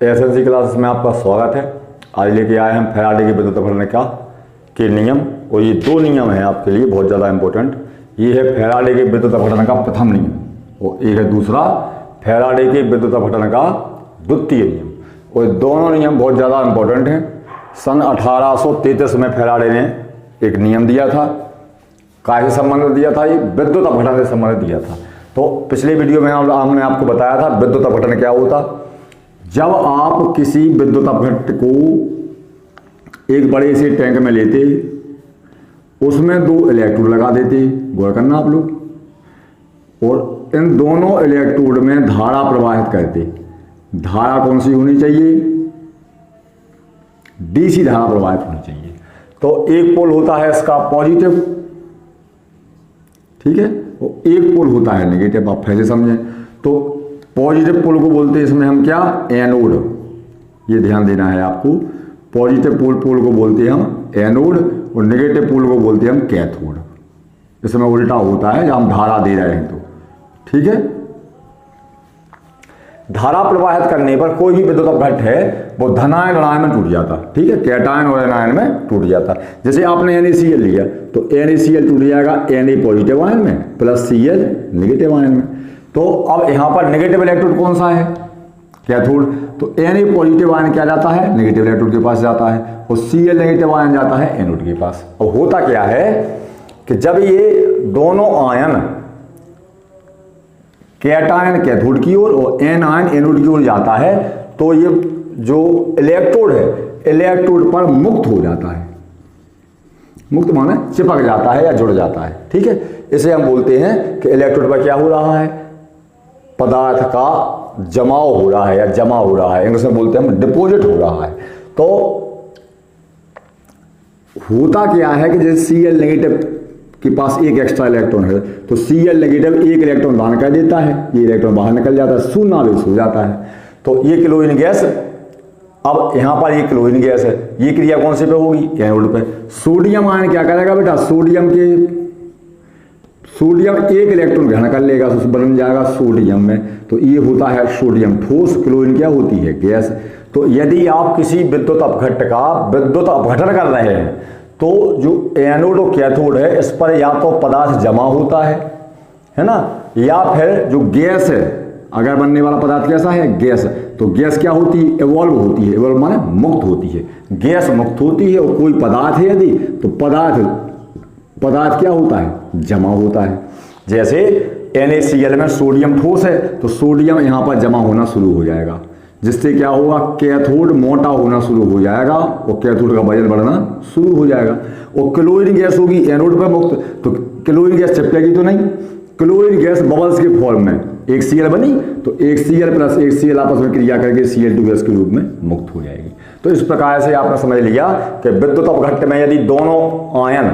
SSC classes में आपका स्वागत है। आज लेके आए हम फैराडे की विद्युत अपघटन के नियम, और ये दो नियम हैं आपके लिए बहुत ज़्यादा इंपॉर्टेंट। ये है फैराडे के विद्युत अपघटन का प्रथम नियम और एक है दूसरा फैराडे के विद्युत अपघटन का द्वितीय नियम, और दोनों नियम बहुत ज़्यादा इंपॉर्टेंट हैं। सन 1833 में फैराडे ने एक नियम दिया था, काहे से संबंधित दिया था, ये विद्युत अपघटन से संबंधित दिया था। तो पिछले वीडियो में हमने आपको बताया था विद्युत अपघटन क्या होता। जब आप किसी विद्युत अपघटन को एक बड़े से टैंक में लेते, उसमें दो इलेक्ट्रोड लगा देते, गौर करना आप लोग, और इन दोनों इलेक्ट्रोड में धारा प्रवाहित करते। धारा कौन सी होनी चाहिए? डीसी धारा प्रवाहित होनी चाहिए। तो एक पोल होता है इसका पॉजिटिव, ठीक है, और एक पोल होता है नेगेटिव। आप पहले समझें तो पॉजिटिव पोल को बोलते हैं इसमें हम क्या? एनोड। ये ध्यान देना है आपको। पॉजिटिव पोल को बोलते हैं हम एनोड और नेगेटिव पोल को बोलते हैं हम कैथोड। इसमें उल्टा होता है जब हम धारा दे रहे हैं तो, ठीक है। धारा प्रवाहित करने पर कोई भी विद्युत अपघटन है वो धनायन ऋणायन में टूट जाता, ठीक है, कैटायन और एनायन में टूट जाता। जैसे आपने NaCl लिया तो NaCl टूट जाएगा Na पॉजिटिव आयन में प्लस Cl नेगेटिव आयन में। तो अब यहां पर नेगेटिव इलेक्ट्रोड कौन सा है? कैथोड। तो Na पॉजिटिव आयन क्या जाता है? नेगेटिव इलेक्ट्रोड के पास जाता है, और Cl नेगेटिव आयन जाता है एनोड के पास। अब होता क्या है कि जब ये दोनों आयन कैटायन कैथोड की ओर और एन आयन एनोड की ओर जाता है तो ये जो इलेक्ट्रोड है इलेक्ट्रोड पर मुक्त हो जाता है। मुक्त माने चिपक जाता है या जुड़ जाता है, ठीक है। इसे हम बोलते हैं कि इलेक्ट्रोड पर क्या हो रहा है? पदार्थ का जमाव हो रहा है या जमा हो रहा है, इंग्लिश में बोलते हैं हम डिपॉजिट हो रहा है। तो होता क्या है कि जैसे Cl नेगेटिव के पास एक एक्स्ट्रा इलेक्ट्रॉन है तो Cl नेगेटिव एक इलेक्ट्रॉन दान कर देता है, ये इलेक्ट्रॉन बाहर निकल जाता है, शून्य आवेश हो जाता है। तो ये क्लोरीन गैस, अब यहां पर ये क्लोरीन गैस है, ये क्रिया कौन से पे होगी? एनोड पे। सोडियम आयन क्या करेगा बेटा? सोडियम एक इलेक्ट्रॉन ग्रहण कर लेगा, तो बन जाएगा सोडियम में। तो ये होता है सोडियम ठोस, क्लोरीन क्या होती है? गैस। तो यदि आप किसी विद्युत अपघटन का विद्युत अपघटन कर रहे हैं तो जो एनोड और कैथोड है इस पर या तो पदार्थ जमा होता है ना, या फिर जो गैस है, अगर बनने वाला पदार्थ कैसा है? गैस। तो गैस क्या होती है? इवॉल्व होती है। इवॉल्व माने मुक्त होती है, गैस मुक्त होती है। और कोई पदार्थ है यदि तो पदार्थ क्या होता है? जमा होता है। जैसे NaCl में सोडियम ठोस है तो सोडियम यहां पर जमा होना शुरू हो जाएगा, जिससे क्या होगा? कैथोड मोटा होना शुरू हो जाएगा और कैथोड का वजन बढ़ना शुरू हो जाएगा। और क्लोरीन गैस होगी एनोड पर मुक्त, तो क्लोरीन गैस चिपकेगी तो नहीं, क्लोरीन गैस बबल्स के फॉर्म में एक Cl बनी तो एक Cl प्लस एक Cl आपस में क्रिया करके Cl2 गैस के रूप में मुक्त हो जाएगी। तो इस प्रकार से आपने समझ लिया कि विद्युत अपघटन में यदि दोनों आयन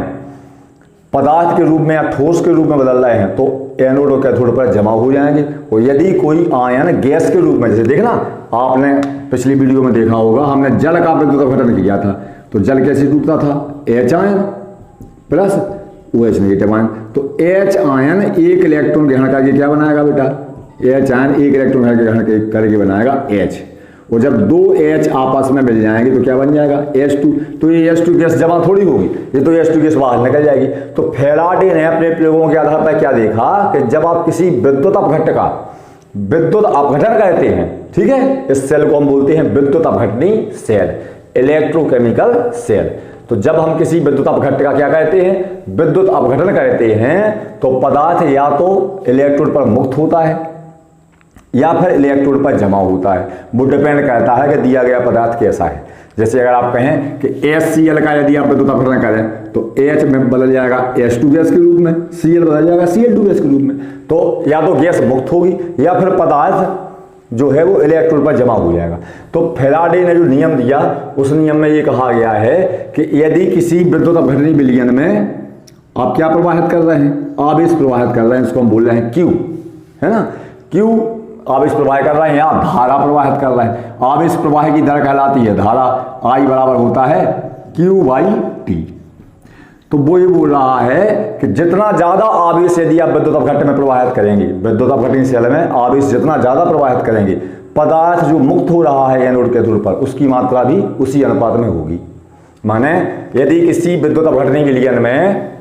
पदार्थ के रूप में या ठोस के रूप में बदल रहे हैं तो एनोड और कैथोड पर जमा हो जाएंगे। और यदि कोई आयन गैस के रूप में, जैसे देखना आपने पिछली वीडियो में देखा होगा, हमने जल का विद्युत अपघटन किया था तो जल कैसे टूटता था? H ion plus OH negative ion. तो H आयन एक इलेक्ट्रॉन ग्रहण करके क्या बनाएगा बेटा? H आयन एक इलेक्ट्रॉन ग्रहण करके बनाएगा H, और जब दो H आपस में मिल जाएंगे तो क्या बन जाएगा? H2। तो ये H2 गैस जमा थोड़ी होगी, ये तो H2 गैस बाहर निकल जाएगी। तो फैराडे ने अपने प्रयोगों के आधार पर क्या देखा कि जब आप किसी विद्युत अपघटन का विद्युत अपघटन करते हैं, ठीक है, इस सेल को हम बोलते हैं विद्युत अपघटनी सेल, इलेक्ट्रोकेमिकल सेल। तो जब हम किसी विद्युत अपघटन का क्या कहते हैं? विद्युत अपघटन करते हैं तो पदार्थ या तो इलेक्ट्रोड पर मुक्त होता है या फिर इलेक्ट्रोड पर जमा होता है। वो डिपेंड करता है कि दिया गया पदार्थ कैसा है। जैसे अगर आप कहें कि HCl का यदि आप विद्युत अपघटन करें तो H में बदल जाएगा H2 गैस के रूप में, Cl बदल जाएगा Cl2 गैस के रूप में। तो या तो गैस मुक्त होगी या फिर पदार्थ जो है वो इलेक्ट्रोड पर जमा हो जाएगा। तो फैराडे ने जो नियम दिया उस नियम में ये कहा गया है कि यदि किसी विद्युत अपघटनी विलयन में आप क्या प्रवाहित कर रहे हैं? आवेश प्रवाहित कर रहे हैं, इसको हम बोल रहे हैं Q, है ना। Q आवेश प्रवाह कर रहे हैं या धारा प्रवाहित कर रहे हैं। आवेश प्रवाह की दर कहलाती है धारा, I बराबर होता है Q/T। तो वो ये बोल रहा है कि जितना ज्यादा आवेश यदि आप विद्युत अपघटन में प्रवाहित करेंगे, विद्युत अपघटन सेल में आवेश जितना ज्यादा प्रवाहित करेंगे पदार्थ जो मुक्त हो रहा है एनोड कैथोड पर उसकी मात्रा भी उसी अनुपात में होगी। माने यदि किसी विद्युत अपघटनी विलयन में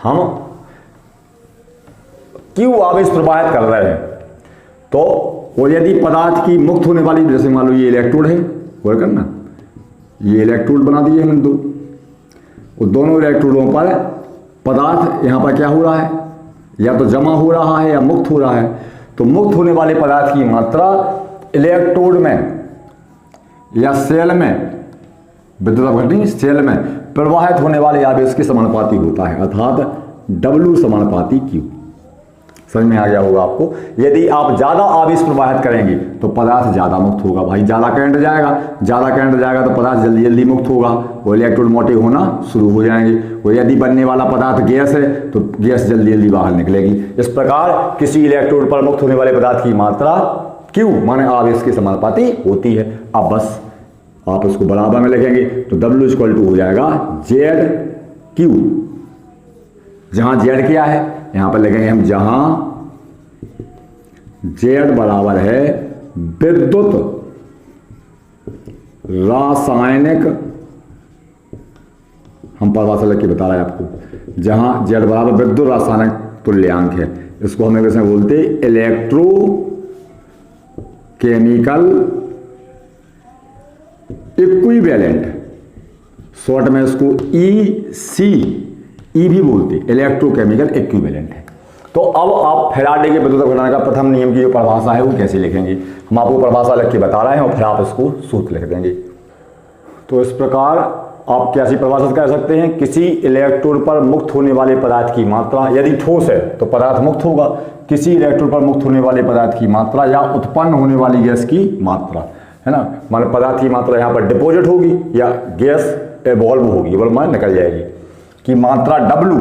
हम Q आवेश प्रवाहित कर रहे हैं तो वो यदि पदार्थ की मुक्त होने वाली, जैसे मान लो ये इलेक्ट्रोड है, वो करना ये इलेक्ट्रोड बना दिए हमने दो, वो दोनों इलेक्ट्रोडों पर पदार्थ यहाँ पर क्या हो रहा है, या तो जमा हो रहा है या मुक्त हो रहा है। तो मुक्त होने वाले पदार्थ की मात्रा इलेक्ट्रोड में या सेल में, विद्युत अपघटनी सेल में प्रवाहित होने वाले आवेश के समानुपाती होता है, अर्थात W समानुपाती Q। समझ में आ गया होगा आपको। यदि आप ज्यादा आवेश प्रवाहित करेंगे तो पदार्थ ज्यादा मुक्त होगा। भाई ज्यादा करंट जाएगा तो पदार्थ जल्दी जल्दी मुक्त होगा, वो इलेक्ट्रोड मोटे होना शुरू हो जाएंगे। वो यदि बनने वाला पदार्थ गैस है तो गैस जल्दी जल्दी बाहर निकलेगी। इस प्रकार किसी इलेक्ट्रोड पर मुक्त होने वाले पदार्थ की मात्रा Q माने आवेश के समानुपाती होती है। अब बस आप इसको बराबर में लिखेंगे तो W इक्वल टू हो जाएगा ZQ। जहां Z क्या है, यहां पर लिखेंगे हम, जहां Z बराबर है विद्युत रासायनिक, हम परिभाषा लिख के बता रहे हैं आपको, जहां Z बराबर विद्युत रासायनिक तुल्यांक है, इसको हम इंग्लिश में बोलते इलेक्ट्रो केमिकल इक्विवेलेंट, शॉर्ट में इसको EC भी बोलते, इलेक्ट्रोकेमिकल इक्विवेलेंट है। तो अब आप फैराडे के विद्युत अपघटन का प्रथम नियम की जो परिभाषा है वो कैसे लिखेंगे, हम आपको परिभाषा लिख के बता रहे हैं और फिर आप इसको सूत्र लिख देंगे। तो इस प्रकार आप कैसी परिभाषित कर सकते हैं, किसी इलेक्ट्रोड पर मुक्त होने वाले पदार्थ की मात्रा, यदि ठोस है तो पदार्थ मुक्त होगा, किसी इलेक्ट्रोड पर मुक्त होने वाले पदार्थ की मात्रा या उत्पन्न होने वाली गैस की मात्रा, है ना, मान पदार्थ की मात्रा यहाँ पर डिपोजिट होगी या गैस एवॉल्व होगी, एवॉल्व माने निकल जाएगी, की मात्रा W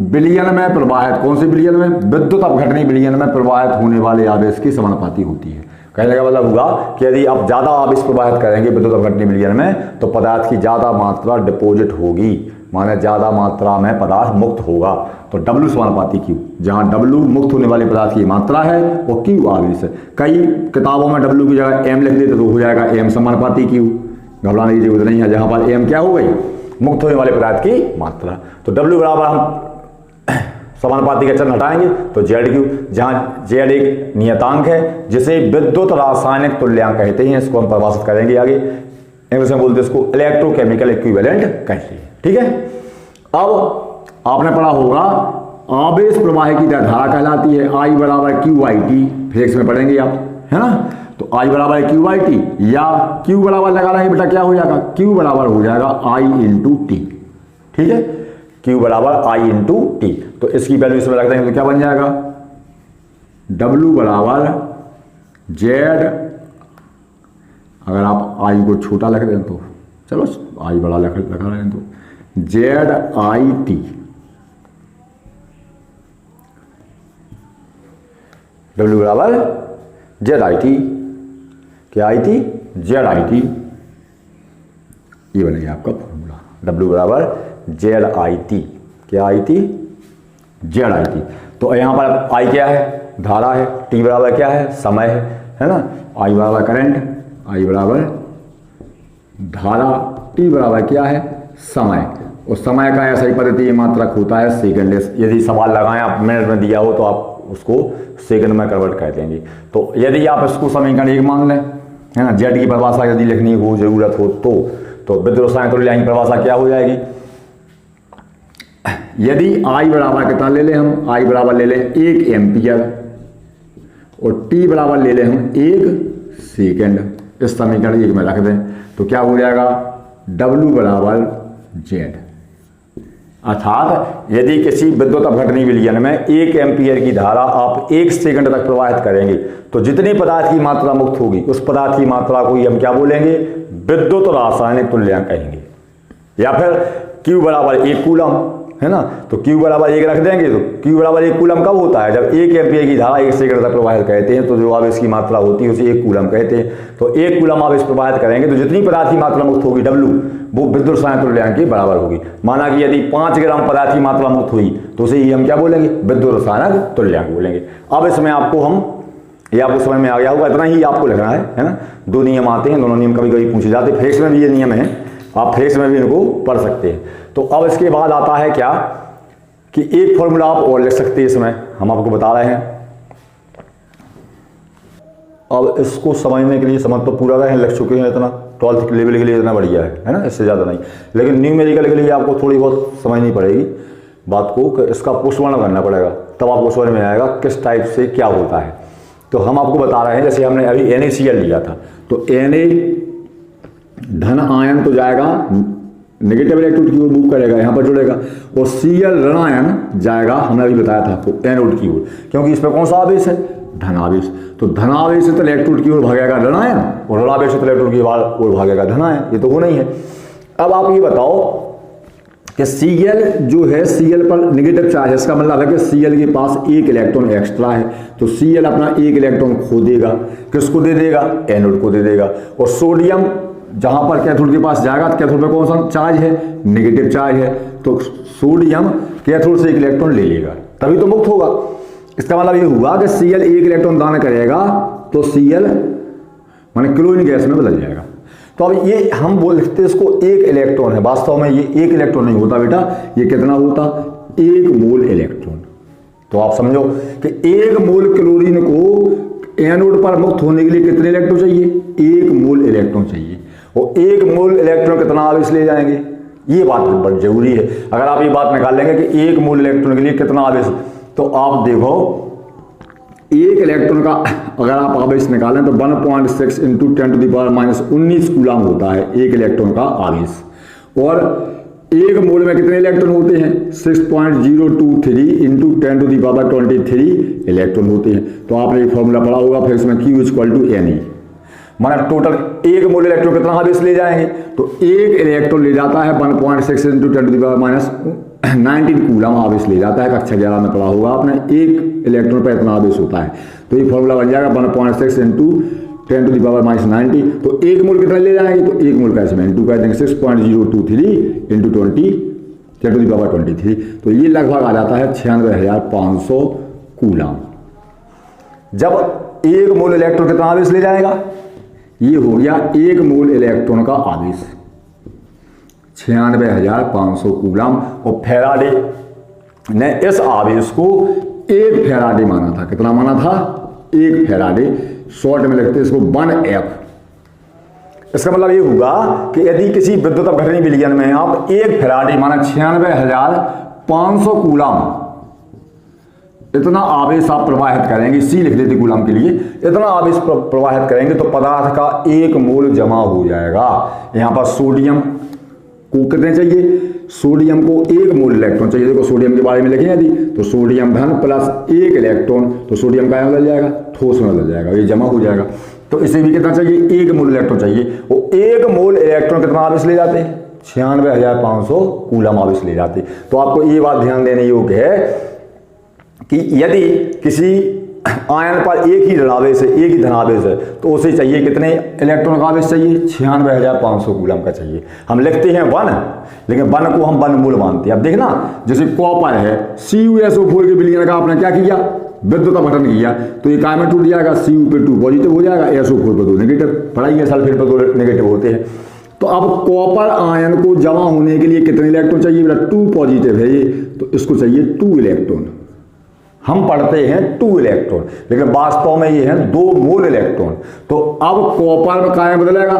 विलयन में प्रवाहित, कौन से विलयन में, विद्युत अपघटनी विलयन में प्रवाहित होने वाले आवेश की समानुपाती होती है। कहने का मतलब होगा कि यदि आप ज्यादा आवेश प्रवाहित करेंगे विद्युत अपघटनी विलयन में तो पदार्थ की ज्यादा मात्रा डिपोजिट होगी, माने ज्यादा मात्रा में पदार्थ मुक्त होगा। तो W समानुपाती Q, जहां W मुक्त होने वाले पदार्थ की मात्रा है वो Q आवेश है। कई किताबों में W की जगह M लिख देते तो हो जाएगा M समानुपाती Q, घबराने की जरूरत नहीं है। जहां पर M क्या हो गई, मुक्त होने वाले पदार्थ की मात्रा, तो W बराबर हम समानुपाती का चिन्ह हटाएंगे तो ZQ, जहां Z एक नियतांक है जिसे विद्युत रासायनिक तुल्यांक कहते हैं, इसको हम परिभाषित करेंगे आगे, इंग्लिश में बोलते हैं इसको इलेक्ट्रोकेमिकल इक्विवेलेंट कहते हैं। ठीक है, अब आपने पढ़ा होगा आवेश प्रवाह की धारा कहलाती है I बराबर QIT, फिजिक्स में पढ़ेंगे आप, है ना। तो I बराबर QIT या Q बराबर लगा लेंगे बेटा, क्या हो जाएगा, Q बराबर हो जाएगा I इंटू टी। ठीक है, Q बराबर I इंटू टी, तो इसकी वैल्यू इसमें रख देंगे तो क्या बन जाएगा, W बराबर Z, अगर आप I को छोटा लिख दें तो चलो I बड़ा लगा रहे हैं तो ZIT, W बराबर ZIT, क्या आई थी, ZIT, ये बनेगा आपका फॉर्मूला, W बराबर ZIT, क्या आई थी, ZIT। तो यहाँ पर I क्या है, धारा है, T बराबर क्या है, समय है ना, I बराबर करंट, I बराबर धारा, T बराबर क्या है, समय। और समय का ऐसा ही पद्धति मात्रक होता है सेकंड। यदि सवाल लगाएं आप मिनट में दिया हो तो आप उसको सेकंड में कन्वर्ट कर देंगे। तो यदि आप इसको समीकरण एक मान लें, है ना, Z की परिभाषा यदि लिखनी हो जरूरत हो तो विद्युत रासायनिक तुल्यांक की परिभाषा क्या हो जाएगी, यदि I बराबर कितना ले लें हम, I बराबर ले लें 1 एम्पियर और T बराबर ले लें हम 1 सेकंड, इस समीकरण एक में रख दें तो क्या हो जाएगा, W बराबर Z। अर्थात यदि किसी विद्युत अपघटनी विलयन में 1 एम्पियर की धारा आप 1 सेकंड तक प्रवाहित करेंगे तो जितने पदार्थ की मात्रा मुक्त होगी उस पदार्थ की मात्रा को ही हम क्या बोलेंगे, विद्युत रासायनिक तुल्यांक कहेंगे। या फिर Q बराबर 1 कूलम, है ना, तो Q बराबर 1 रख देंगे तो Q बराबर 1 कूलम कब होता है, जब 1 एम्पियर की धारा 1 सेकंड तक प्रवाहित कहते हैं, तो जो आवेश की मात्रा होती है उसे 1 कूलम कहते हैं। तो 1 कूलम आवेश प्रवाहित करेंगे तो जितनी पदार्थ की मात्रा मुक्त होगी W, वो विद्युत रासायनिक तुल्यांक के बराबर होगी। माना कि यदि 5 ग्राम पदार्थ की मात्रा मुक्त हुई तो उसे ही हम क्या बोलेंगे, विद्युत रासायनिक तुल्यांक बोलेंगे। अब इसमें आपको हम ये आपको समझ में आ गया होगा, इतना ही आपको लिखना है ना। 2 नियम आते हैं, दोनों नियम कभी कभी पूछे जाते हैं, फिजिक्स में भी ये नियम है, आप फिजिक्स में भी इनको पढ़ सकते हैं। तो अब इसके बाद आता है क्या कि एक फॉर्मूला आप और लिख सकते हैं, इसमें हम आपको बता रहे हैं। अब इसको समझने के लिए, समझ तो पूरा रहे हैं, लिख चुके हैं इतना, 12th लेवल के लिए इतना बढ़िया है ना, इससे ज़्यादा नहीं। लेकिन न्यूमेरिकल के लिए आपको थोड़ी बहुत समझनी पड़ेगी बात को, कि इसका पुष्पर्ण करना पड़ेगा, तब आपको समझ में आएगा किस टाइप से क्या होता है। तो हम आपको बता रहे हैं, जैसे हमने अभी NaCl लिया था, तो Na धन आयन तो जाएगा नेगेटिव इलेक्ट्रोड की ओर मूव करेगा, यहाँ पर जुड़ेगा, और Cl ऋण आयन जाएगा, हमने अभी बताया था आपको, एनोड की ओर, क्योंकि इस पर कौन सा आवेश है, धनावेश। तो धनावेश से तो इलेक्ट्रोड की ओर भागेगा ऋण आयन, और ऋणावेश से तो इलेक्ट्रोड की ओर भागेगा धन आयन, ये तो होना ही है। अब आप ये बताओ कि Cl जो है, Cl पर नेगेटिव चार्ज है, इसका मतलब है कि Cl के पास एक इलेक्ट्रॉन एक्स्ट्रा है, तो Cl अपना एक इलेक्ट्रॉन खो देगा, किसको दे देगा, एनोड को दे देगा। और सोडियम जहां पर कैथोड के पास जाएगा, तो कैथोड में कौन सा चार्ज है, नेगेटिव चार्ज है, तो सोडियम कैथोड से एक इलेक्ट्रॉन ले लेगा, तभी तो मुक्त होगा। इसका मतलब ये हुआ कि Cl एक इलेक्ट्रॉन दान करेगा तो Cl माने क्लोरीन गैस में बदल जाएगा। तो अब ये हम बोलते इसको एक इलेक्ट्रॉन है, वास्तव में ये एक इलेक्ट्रॉन नहीं होता बेटा, ये कितना होता, 1 मोल इलेक्ट्रॉन। तो आप समझो कि 1 मोल क्लोरीन को एनोड पर मुक्त होने के लिए कितने इलेक्ट्रॉन चाहिए, 1 मोल इलेक्ट्रॉन चाहिए। और 1 मोल इलेक्ट्रॉन कितना आवेश ले जाएंगे, ये बात बहुत जरूरी है। अगर आप ये बात निकाल लेंगे कि 1 मोल इलेक्ट्रॉन के लिए कितना आवेश, तो आप देखो 1 इलेक्ट्रॉन का अगर आप आवेश निकालें तो 1.6 इंटू 10⁻⁻19 कूलम होता है 1 इलेक्ट्रॉन का आवेश। और 1 मोल में कितने इलेक्ट्रॉन होते हैं, 6.023 इंटू 10⁻23 इलेक्ट्रॉन होते हैं। तो आपने एक फॉर्मूला पढ़ा होगा फिर इसमें Q = Ne, माना टोटल 1 मोल इलेक्ट्रॉन कितना आवेश ले जाएंगे, तो 1 इलेक्ट्रॉन ले जाता है 1.6 इंटू 10⁻19 कूलम आवेश ले जाता है। कक्षा 11 में पढ़ा होगा आपने, 1 इलेक्ट्रॉन पर इतना आवेश होता है। तो ये फॉर्मूला बन जाएगा 1.6 इंटू 10⁻⁻90। तो 1 मोल कितना ले जाएंगे, तो 1 मोल का इसमें इंटू कर देंगे 6.023 इंटू 10⁻23। तो ये लगभग आ जाता है 96,500 कूलम। जब 1 मोल इलेक्ट्रॉन कितना आवेश ले जाएगा, ये हो गया 1 मोल इलेक्ट्रॉन का आवेश 96,500 कूलम। और फैराडे ने इस आवेश को 1 फैराडे माना था। कितना माना था, 1 फैराडे, शॉर्ट में लिखते हैं इसको 1F। इसका मतलब ये होगा कि यदि किसी विद्युत अपघटनी विलयन में आप 1 फैराडे माना 96,500 कूलम इतना आवेश आप प्रवाहित करेंगे, सी लिख देते कूलम के लिए, इतना आवेश प्रवाहित करेंगे तो पदार्थ का 1 मोल जमा हो जाएगा। यहां पर सोडियम को कितने चाहिए, सोडियम को 1 मोल इलेक्ट्रॉन चाहिए। देखो सोडियम के बारे में लिखें यदि, तो सोडियम धन प्लस 1 इलेक्ट्रॉन, तो सोडियम का बदल जाएगा, ठोस में बदल जाएगा, ये जमा हो जाएगा। तो इसे भी कितना चाहिए, 1 मोल इलेक्ट्रॉन चाहिए। वो 1 मोल इलेक्ट्रॉन कितना आवेश ले जाते हैं, 96,500 कूलम आवेश ले जाते। तो आपको ये बात ध्यान देने योग्य है कि यदि किसी आयन पर एक ही ऋणावेश है, एक ही धनावेश है, तो उसे चाहिए कितने इलेक्ट्रॉन का आवेश चाहिए, 96,500 कूलम का चाहिए। हम लिखते हैं 1, लेकिन 1 को हम 1 मोल मानते हैं। अब देखना, जैसे कॉपर है, CuSO4 के विलयन का आपने क्या किया, विद्युत अपघटन किया, तो ये काय में टूट जाएगा, Cu पे 2 पॉजिटिव हो जाएगा, SO4 पे 2 नेगेटिव। पढ़ाइए सल्फेट पे 2 नेगेटिव होते हैं। तो अब कॉपर आयन को जमा होने के लिए कितने इलेक्ट्रॉन चाहिए, बेटा 2 पॉजिटिव है ये, तो इसको चाहिए 2 इलेक्ट्रॉन। हम पढ़ते हैं 2 इलेक्ट्रॉन, लेकिन वास्तव में ये है 2 मोल इलेक्ट्रॉन। तो अब कॉपर में काय बदलेगा,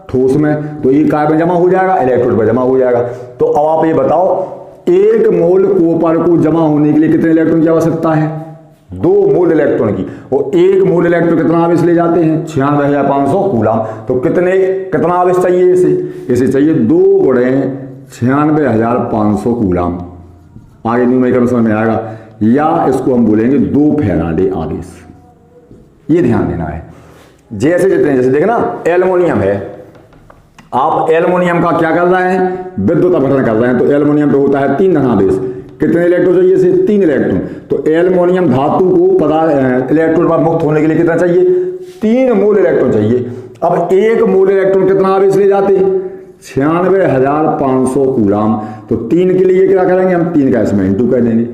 ठोस में, तो ये काय में जमा हो जाएगा, इलेक्ट्रोड में जमा हो जाएगा। तो अब आप ये बताओ 1 मोल कॉपर को जमा होने के लिए कितने इलेक्ट्रॉन की आवश्यकता है, 2 मोल इलेक्ट्रॉन की। और 1 मोल इलेक्ट्रॉन कितना आवेश ले जाते हैं, 96,500 कूलम। तो कितना आवेश चाहिए इसे चाहिए 2 × 96,500 कूलम। आगे न्यूमेरिकल समझ में आएगा, या इसको हम बोलेंगे 2 फैराडे आवेश। ये ध्यान देना है। जैसे देखना एल्युमिनियम है, आप एल्युमिनियम का क्या कर रहे हैं, विद्युत अपघटन कर रहे हैं, तो एल्युमिनियम पे होता है 3 धनावेश। कितने इलेक्ट्रॉन चाहिए इसे, 3 इलेक्ट्रॉन। तो एल्युमिनियम धातु को इलेक्ट्रॉन पर मुक्त होने के लिए कितना चाहिए, 3 मोल इलेक्ट्रॉन चाहिए। अब 1 मोल इलेक्ट्रॉन कितना आवेश ले जाते हैं, 96,500 कूलम। तो 3 के लिए क्या करेंगे हम, 3 का इसमें इंटू कर देंगे।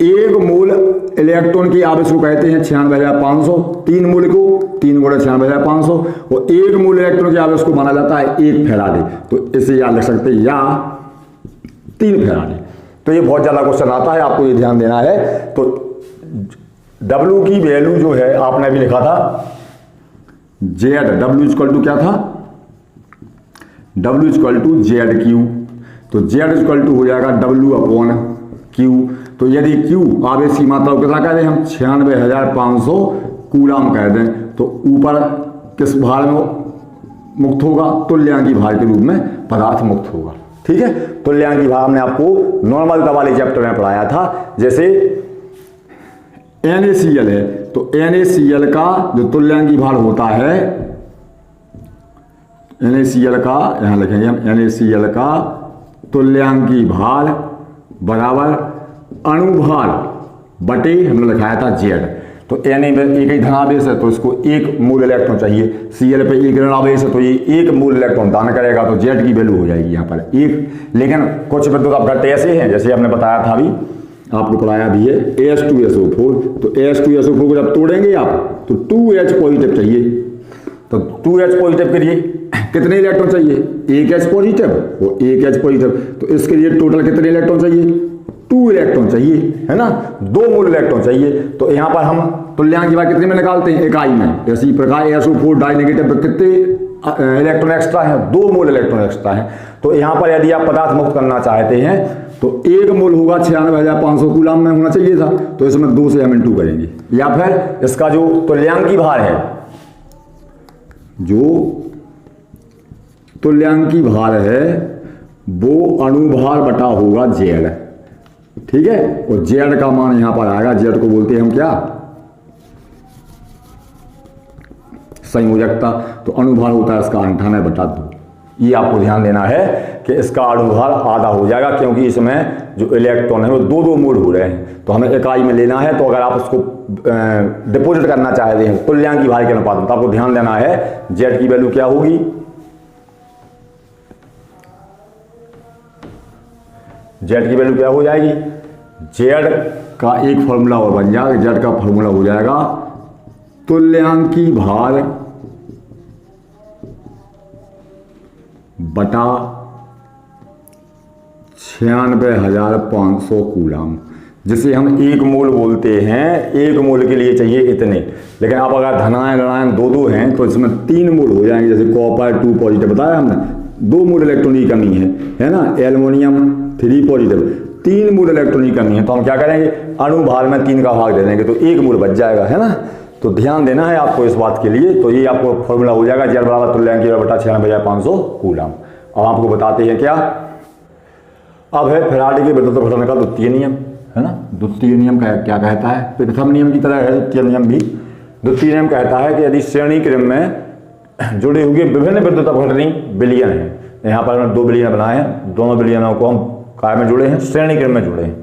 एक मोल इलेक्ट्रॉन की आवेश को कहते हैं 96,500, 3 मोल को 3 गुणा 96,500, और 1 मोल इलेक्ट्रॉन की आवेश को माना जाता है 1 फैराडे। तो इसे याद रख सकते हैं या 3 फैराडे। तो ये बहुत ज्यादा क्वेश्चन आता है, आपको ये ध्यान देना है। तो W की वैल्यू जो है आपने अभी लिखा था जेड, W इक्वल टू क्या था, W equal to Z Q. तो जेड इक्वल टू हो जाएगा W अपॉन क्यू। तो यदि Q आवेश की मात्रा को कितना कह दें हम 96,500 कूलाम कह दें, तो ऊपर किस भार में मुक्त होगा, तुल्यांकी भार के रूप में पदार्थ मुक्त होगा। ठीक है, तुल्यांकी भार हमने आपको नॉर्मल वाले चैप्टर में पढ़ाया था। जैसे NaCl है, तो NaCl का जो तुल्यांकी भार होता है, NaCl का यहां लिखेंगे हम, NaCl का तुल्यांकी भार बराबर अणुभार बटे हमने लिखाया था जेड। तो Na एक ही धनावेश है तो इसको 1 मूल इलेक्ट्रॉन चाहिए, Cl पे 1 ऋणावेश है तो ये 1 मूल इलेक्ट्रॉन दान करेगा, तो जेड की वैल्यू हो जाएगी यहाँ पर 1। लेकिन कुछ विद्युत अपघट्य ऐसे हैं, जैसे हमने बताया था अभी, आपको पढ़ाया भी है, As2SO4। तो As2SO4 को जब तोड़ेंगे आप तो 2H पॉजिटिव चाहिए। तो 2H पॉजिटिव के लिए कितने इलेक्ट्रॉन चाहिए, 1 H पॉजिटिव और 1 H पॉजिटिव। तो इसके लिए टोटल कितने इलेक्ट्रॉन चाहिए, 2 इलेक्ट्रॉन चाहिए, है ना, 2 मूल इलेक्ट्रॉन चाहिए। तो यहां पर हम तुल्यांकी भार कितने में निकालते हैं, इकाई में। इसी प्रकार SO4 डाई नेगेटिव पर कितने इलेक्ट्रॉन एक्स्ट्रा है, 2 मूल इलेक्ट्रॉन एक्स्ट्रा है। तो यहां पर यदि आप पदार्थ मुक्त करना चाहते हैं तो 1 मूल होगा 96,500 कूलाम में होना चाहिए था, तो इसमें 2 से हम इंटू करेंगे। या फिर इसका जो तुल्यांकी भार है, जो तुल्यांकी भार है वो अणुभार बटा होगा जेड। ठीक है, और जेड का मान यहां पर आएगा, जेड को बोलते हैं हम क्या, संयोजकता। तो अणुभार होता है इसका 98/2। ये आपको ध्यान देना है कि इसका अणुभार आधा हो जाएगा, क्योंकि इसमें जो इलेक्ट्रॉन है वो 2 मूल हो रहे हैं, तो हमें इकाई में लेना है। तो अगर आप उसको डिपोजिट करना चाहते हैं तुल्यांकी भार के अनुपात में, तो आपको ध्यान देना है जेड की वैल्यू क्या होगी, जेड की वैल्यू क्या हो जाएगी, जेड का एक फॉर्मूला और बन जाएगा, जेड का फॉर्मूला हो जाएगा तुल्यांकी भार बटा 96,500 कूलाम, जिसे हम 1 मोल बोलते हैं। 1 मोल के लिए चाहिए इतने, लेकिन आप अगर धनायन ऋणायन 2 हैं तो इसमें 3 मोल हो जाएंगे। जैसे कॉपर 2 पॉजिटिव बताया हमने, 2 मूल इलेक्ट्रॉन की कमी है ना, एल्युमिनियम 3 पॉजिटिव, 3 मूल इलेक्ट्रॉन की कमी है। तो हम क्या करेंगे, अणुभार में 3 का भाग दे देंगे, तो 1 मूल बच जाएगा, है ना। तो ध्यान देना है आपको इस बात के लिए। तो ये आपको फॉर्मूला हो जाएगा, जेड बराबर तुल्यांकी भार बटा 96,500 कूलाम। अब आपको बताते हैं क्या, अब है फैराडे के विद्युत अपघटन का द्वितीय नियम, है ना। द्वितीय नियम क्या कहता है, प्रथम नियम की तरह है द्वितीय नियम भी। द्वितीय नियम कहता है कि यदि श्रेणी क्रम में जुड़े हुए विभिन्न विद्युत अपघटनी विलयन है, यहाँ पर हमने 2 विलयन बनाए हैं, दोनों विलयनों को हम काय में जुड़े हैं, श्रेणी क्रम में जुड़े हैं,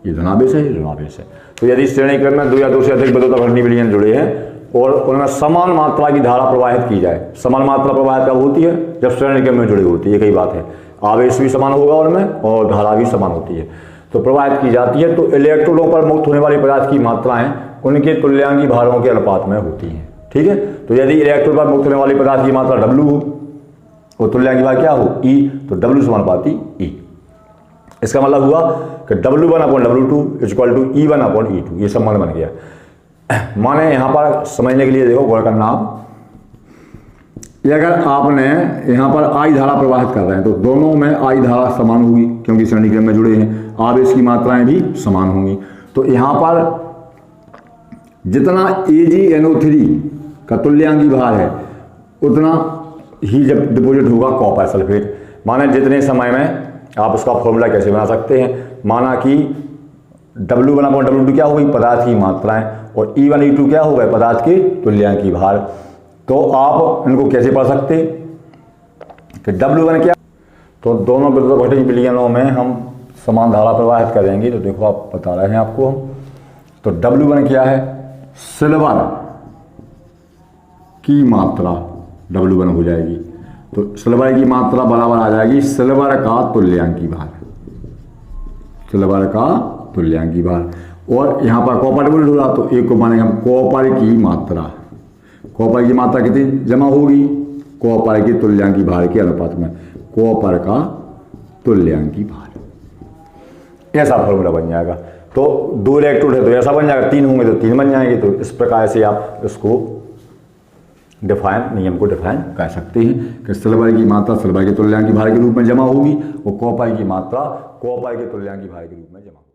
ये धनावेश है, ये ऋणावेश है। तो यदि श्रेणी क्रम में 2 या 2 से अधिक विद्युत अपघटनी विलयन जुड़े हैं और उनमें समान मात्रा की धारा प्रवाहित की जाए, समान मात्रा प्रवाहित कब होती है, जब श्रेणी क्रम में जुड़ी होती है, कई बात है, आवेश भी समान होगा उनमें और धारा भी समान होती है, तो प्रवाहित की जाती है। तो इलेक्ट्रोडों पर मुक्त होने वाले पदार्थ की मात्राएं उनके तुल्यांकी भारों के अनुपात में होती हैं। ठीक है, तो यदि इलेक्ट्रोड पर मुक्त होने वाले पदार्थ की मात्रा W हो और तुल्यांकी भार क्या हो, E, तो W समानुपाती E। इसका मतलब हुआ कि W1/W2 इक्वल टू E1/E2, ये संबंध बन गया। माने यहां पर समझने के लिए देखो, गौर करना आप, ये अगर आपने यहां पर I धारा प्रवाहित कर रहे हैं तो दोनों में I धारा समान होगी, क्योंकि श्रेणी क्रम में जुड़े हैं, आवेश की मात्राएं भी समान होंगी। तो यहां पर जितना AgNO3 का तुल्यांकी भार है उतना ही जब डिपोजिट होगा कॉपर सल्फेट। माने जितने समय में, आप उसका फॉर्मूला कैसे बना सकते हैं, माना कि W1/W2 क्या होगी, पदार्थ की मात्राएं, और E1E2 क्या होगा, पदार्थ के तुल्यांकी भार। तो आप इनको कैसे पढ़ सकते कि W1 क्या, तो दोनों विद्युत अपघटन विलयनों में हम समान धारा प्रवाहित करेंगे। तो देखो आप बता रहे हैं आपको हम, तो W1 क्या है, सिल्वर की मात्रा W1 हो जाएगी। तो सिल्वर की मात्रा बराबर आ जाएगी सिल्वर का तुल्यांकी भार, सिल्वर का तुल्यांकी भार। और यहाँ पर कॉपर बोल्ड होगा तो एक को मानेंगे हम कॉपर की मात्रा। कॉपर की मात्रा कितनी जमा होगी? कॉपर की तुल्यांकी भार के अनुपात में, कॉपर का तुल्यांकी भार। ऐसा फॉर्मूला बन जाएगा। तो 2 इलेक्ट्रोड है तो ऐसा बन जाएगा, 3 होंगे तो 3 बन जाएंगे। तो इस प्रकार से आप इसको नियम को डिफाइन कर सकते हैं कि सिल्वर की मात्रा सिल्वर के तुल्यांकी भार के रूप में जमा होगी और कॉपर की मात्रा कॉपर के तुल्यांकी भार के रूप में जमा होगी।